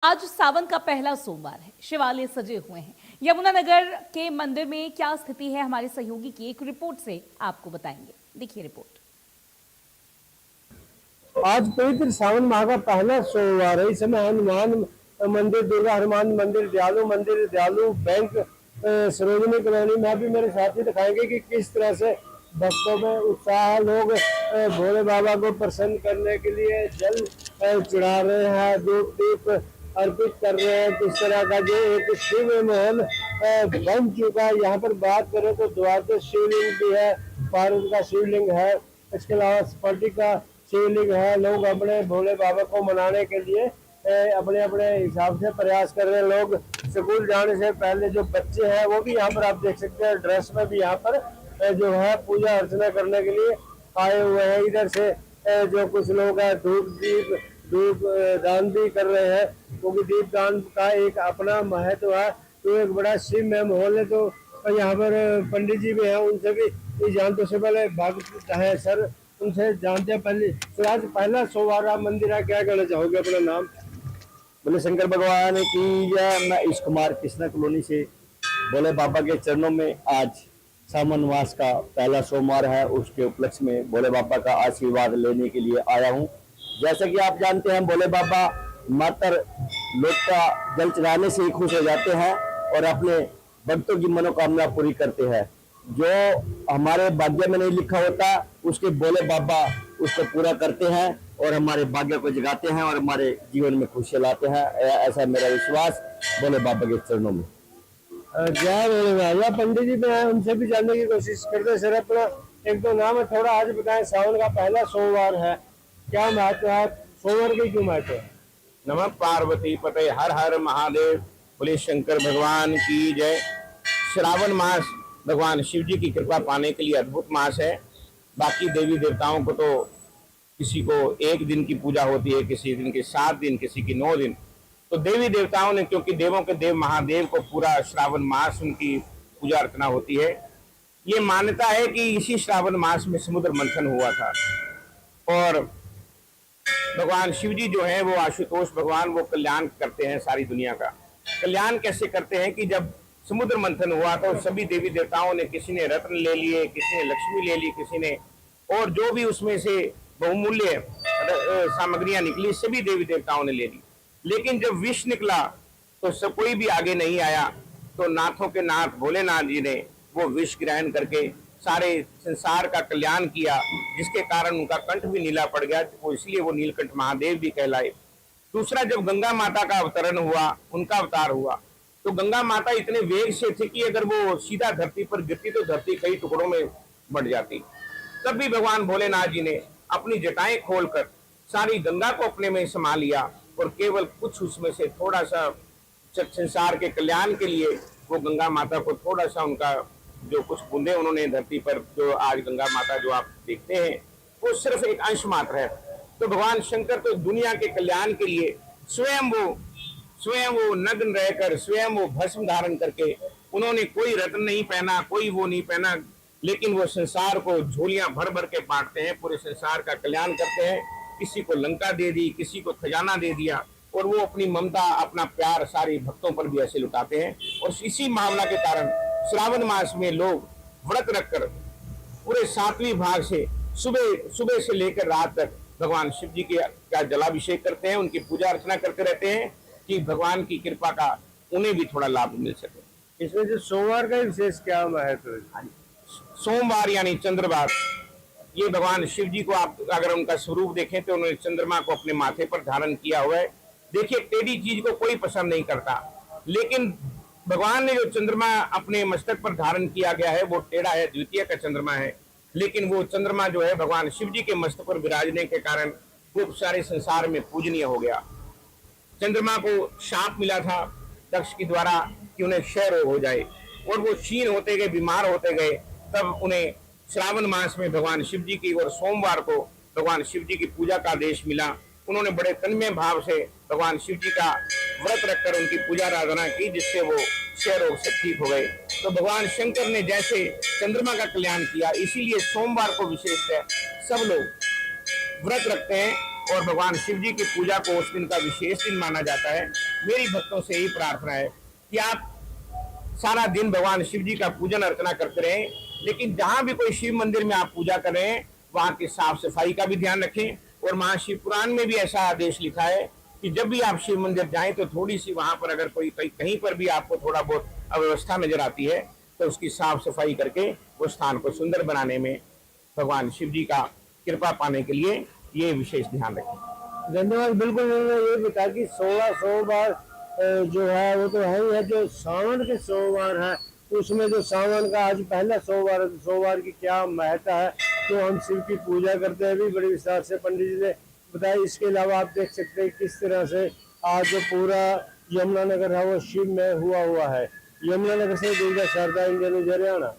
आज सावन का पहला सोमवार है। शिवालय सजे हुए हैं। यमुनानगर के मंदिर में क्या स्थिति है, हमारे सहयोगी की एक रिपोर्ट से आपको बताएंगे। देखिए रिपोर्ट। आज पवित्र सावन माह का पहला सोमवार है। इस समय हनुमान मंदिर, दुर्गा हनुमान मंदिर, दयालु बैंक, सरोजनी कॉलोनी में भी मेरे साथी दिखाएंगे कि किस तरह से भक्तों में उत्साह, लोग भोले बाबा को प्रसन्न करने के लिए जल चढ़ा रहे हैं, धूप दीप अर्पित कर रहे हैं। किस तरह का जो एक शिव महल बन चुका है। यहाँ पर बात करें तो द्वादश शिवलिंग भी है, पार्वती का शिवलिंग है, इसके अलावा स्फटिक का शिवलिंग है। लोग अपने भोले बाबा को मनाने के लिए अपने अपने हिसाब से प्रयास कर रहे हैं। लोग स्कूल जाने से पहले जो बच्चे हैं वो भी यहाँ पर आप देख सकते हैं, ड्रेस में भी यहाँ पर जो है पूजा अर्चना करने के लिए आए हुए हैं। इधर से जो कुछ लोग हैं धूप दान भी कर रहे हैं, क्योंकि दीप दान का एक अपना महत्व है। तो एक बड़ा शिव में माहौल है। तो यहाँ पर पंडित जी भी हैं, उनसे भी जानते से पहले भक्त है सर, उनसे जानते हैं। पहले तो आज पहला सोमवार आप मंदिर है, क्या कहना चाहोगे? अपना नाम? बोले शंकर भगवान की जय। मैं इस कुमार कृष्णा कॉलोनी से भोले बाबा के चरणों में आज सावन मास का पहला सोमवार है, उसके उपलक्ष्य में भोले बाबा का आशीर्वाद लेने के लिए आया हूँ। जैसा कि आप जानते हैं, भोले बाबा मात्र लोग का जल चढ़ाने से ही खुश हो जाते हैं और अपने भक्तों की मनोकामना पूरी करते हैं। जो हमारे भाग्य में नहीं लिखा होता, उसके भोले बाबा उसको पूरा करते हैं और हमारे भाग्य को जगाते हैं और हमारे जीवन में खुशियां लाते हैं। ऐसा मेरा विश्वास भोले बाबा के चरणों में। जय भोले बाबा। पंडित जी में उनसे भी जानने की कोशिश करते हैं। सर, अपना एक दो नाम है, थोड़ा आज बताएं। सावन का पहला सोमवार है, क्या महत्व है? सोमवार की क्यों महत्व है? नमः पार्वती पते, हर हर महादेव। बोले शंकर भगवान की जय। श्रावण मास भगवान शिव जी की कृपा पाने के लिए अद्भुत मास है। बाकी देवी देवताओं को तो किसी को एक दिन की पूजा होती है, किसी दिन की 7 दिन, किसी की 9 दिन। तो देवी देवताओं ने, क्योंकि देवों के देव महादेव को पूरा श्रावण मास उनकी पूजा अर्चना होती है। ये मान्यता है कि इसी श्रावण मास में समुद्र मंथन हुआ था और भगवान शिव जी जो है वो आशुतोष भगवान, वो कल्याण करते हैं। सारी दुनिया का कल्याण कैसे करते हैं कि जब समुद्र मंथन हुआ तो सभी देवी देवताओं ने, किसी ने रत्न ले लिए, किसी ने लक्ष्मी ले ली, किसी ने और जो भी उसमें से बहुमूल्य सामग्रियां निकली, सभी देवी देवताओं ने ले ली। लेकिन जब विष निकला तो सब कोई भी आगे नहीं आया। तो नाथों के नाथ भोलेनाथ जी ने वो विष ग्रहण करके सारे संसार का कल्याण किया, जिसके कारण उनका कंठ भी नीला पड़ गया। वो इसलिए वो नीलकंठ महादेव भी कहलाए। दूसरा, जब गंगा माता का अवतरण हुआ, उनका अवतार हुआ, तो गंगा माता इतने वेग से थी कि अगर वो सीधा धरती पर गिरती तो धरती कई टुकड़ों में बढ़ जाती। तब भी भगवान भोलेनाथ जी ने अपनी जटाएं खोलकर सारी गंगा को अपने में समा लिया और केवल कुछ उसमें से थोड़ा सा संसार के कल्याण के लिए वो गंगा माता को थोड़ा सा, उनका जो कुछ बूंदे उन्होंने धरती पर, जो आज गंगा माता जो आप देखते हैं, वो सिर्फ एक अंश मात्र है। तो भगवान शंकर तो दुनिया के कल्याण के लिए स्वयं वो नग्न रहकर, स्वयं वो भस्म धारण करके, उन्होंने कोई रत्न नहीं पहना, कोई वो नहीं पहना, लेकिन वो संसार को झोलियां भर भर के बांटते हैं, पूरे संसार का कल्याण करते हैं। किसी को लंका दे दी, किसी को खजाना दे दिया, और वो अपनी ममता, अपना प्यार सारे भक्तों पर भी ऐसे लुटाते हैं। और इसी भावना के कारण श्रावण मास में लोग व्रत रखकर पूरे 7वीं भाग से सुबह से लेकर रात तक भगवान शिव जी का जलाभिषेक करते हैं, उनकी पूजा अर्चना करते रहते हैं कि भगवान की कृपा का उन्हें भी थोड़ा लाभ मिल सके। इसमें जो सोमवार का विशेष क्या महत्व है? सोमवार यानी चंद्रवार, ये भगवान शिव जी को आप अगर उनका स्वरूप देखें तो उन्होंने चंद्रमा को अपने माथे पर धारण किया हुआ है। देखिए, टेढ़ी चीज को कोई पसंद नहीं करता, लेकिन भगवान ने जो चंद्रमा अपने मस्तक पर धारण किया गया है वो टेढ़ा है, द्वितीय का चंद्रमा है। लेकिन वो चंद्रमा जो है भगवान शिव जी के मस्तक पर विराजने के कारण वो सारे संसार में पूजनीय हो गया। चंद्रमा को शाप मिला था दक्ष के द्वारा कि उन्हें क्षय रोग हो जाए, और वो क्षीण होते गए, बीमार होते गए। तब उन्हें श्रावण मास में भगवान शिव जी की और सोमवार को भगवान शिव जी की पूजा का आदेश मिला। उन्होंने बड़े तन्मय भाव से भगवान शिव जी का व्रत रखकर उनकी पूजा आराधना की, जिससे वो क्षय रोग से ठीक हो गए। तो भगवान शंकर ने जैसे चंद्रमा का कल्याण किया, इसीलिए सोमवार को विशेषतः सब लोग व्रत रखते हैं और भगवान शिव जी की पूजा को उस दिन का विशेष दिन माना जाता है। मेरी भक्तों से यही प्रार्थना है कि आप सारा दिन भगवान शिव जी का पूजन अर्चना करते रहें, लेकिन जहां भी कोई शिव मंदिर में आप पूजा कर रहे हैं वहां की साफ सफाई का भी ध्यान रखें। और महाशिव पुराण में भी ऐसा आदेश लिखा है कि जब भी आप शिव मंदिर जाएं तो थोड़ी सी वहां पर अगर कोई कहीं पर भी आपको थोड़ा बहुत अव्यवस्था नजर आती है तो उसकी साफ सफाई करके उस स्थान को सुंदर बनाने में भगवान शिव जी का कृपा पाने के लिए ये विशेष ध्यान रखें। धन्यवाद। बिल्कुल मैंने ये बताया कि 16 सोमवार जो है वो तो है ही है। जो सावन के सोमवार है उसमें जो सावन का आज पहला सोमवार है, तो सोमवार की क्या महत्ता है तो हम शिव की पूजा करते हैं भी बड़े विस्तार से पंडित जी ने बताया। इसके अलावा आप देख सकते हैं किस तरह से आज जो पूरा यमुनानगर है वो शिव में हुआ है। यमुनानगर से दुर्गा शारदा इंडिया न्यूज़ हरियाणा।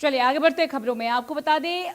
चलिए आगे बढ़ते हैं खबरों में। आपको बता दें